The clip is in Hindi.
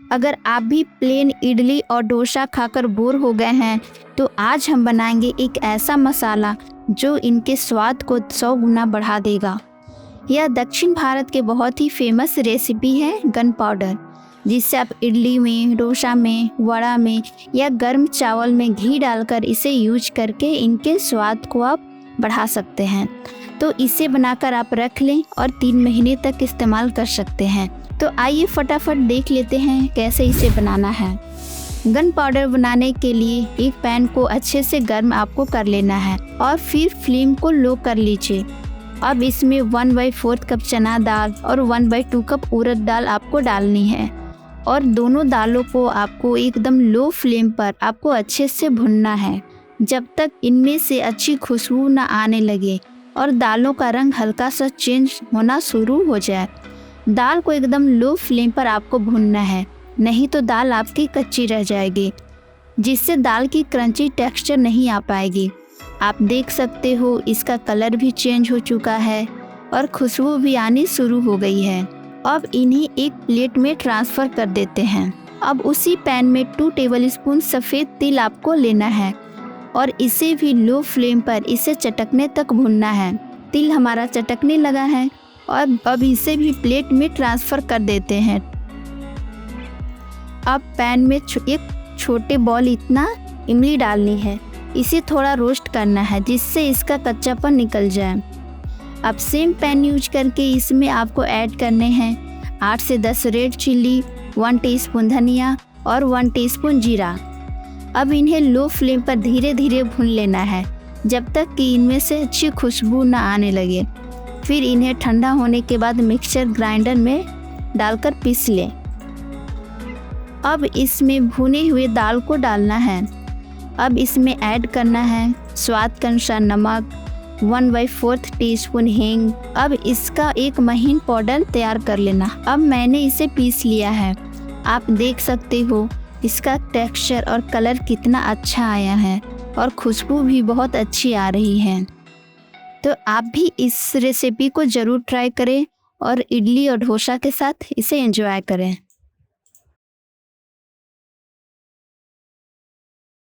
अगर आप भी प्लेन इडली और डोसा खाकर बोर हो गए हैं तो आज हम बनाएंगे एक ऐसा मसाला जो इनके स्वाद को 100 गुना बढ़ा देगा। यह दक्षिण भारत के बहुत ही फेमस रेसिपी है गन पाउडर, जिससे आप इडली में, डोसा में, वड़ा में या गर्म चावल में घी डालकर इसे यूज करके इनके स्वाद को आप बढ़ा सकते हैं। तो इसे बनाकर आप रख लें और 3 महीने तक इस्तेमाल कर सकते हैं। तो आइए फटाफट देख लेते हैं कैसे इसे बनाना है। गन पाउडर बनाने के लिए एक पैन को अच्छे से गर्म आपको कर लेना है और फिर फ्लेम को लो कर लीजिए। अब इसमें 1/4 कप चना दाल और 1/2 कप उड़द दाल आपको डालनी है और दोनों दालों को आपको एकदम लो फ्लेम पर आपको अच्छे से भुनना है जब तक इनमें से अच्छी खुशबू ना आने लगे और दालों का रंग हल्का सा चेंज होना शुरू हो जाए। दाल को एकदम लो फ्लेम पर आपको भूनना है, नहीं तो दाल आपकी कच्ची रह जाएगी, जिससे दाल की क्रंची टेक्सचर नहीं आ पाएगी। आप देख सकते हो इसका कलर भी चेंज हो चुका है और खुशबू भी आनी शुरू हो गई है। अब इन्हें एक प्लेट में ट्रांसफ़र कर देते हैं। अब उसी पैन में 2 टेबलस्पून सफ़ेद तिल आपको लेना है और इसे भी लो फ्लेम पर इसे चटकने तक भूनना है। तिल हमारा चटकने लगा है और अब इसे भी प्लेट में ट्रांसफ़र कर देते हैं। अब पैन में एक छोटे बॉल इतना इमली डालनी है, इसे थोड़ा रोस्ट करना है जिससे इसका कच्चापन निकल जाए। अब सेम पैन यूज करके इसमें आपको ऐड करने हैं 8 से 10 रेड चिल्ली, 1 टीस्पून धनिया और 1 टीस्पून जीरा। अब इन्हें लो फ्लेम पर धीरे धीरे भून लेना है जब तक कि इनमें से अच्छी खुशबू ना आने लगे। फिर इन्हें ठंडा होने के बाद मिक्सचर ग्राइंडर में डालकर पीस लें। अब इसमें भुने हुए दाल को डालना है। अब इसमें ऐड करना है स्वाद के अनुसार नमक, 1/4 टीस्पून हींग। अब इसका एक महीन पाउडर तैयार कर लेना। अब मैंने इसे पीस लिया है। आप देख सकते हो इसका टेक्सचर और कलर कितना अच्छा आया है और खुशबू भी बहुत अच्छी आ रही है। तो आप भी इस रेसिपी को ज़रूर ट्राई करें और इडली और डोसा के साथ इसे एंजॉय करें।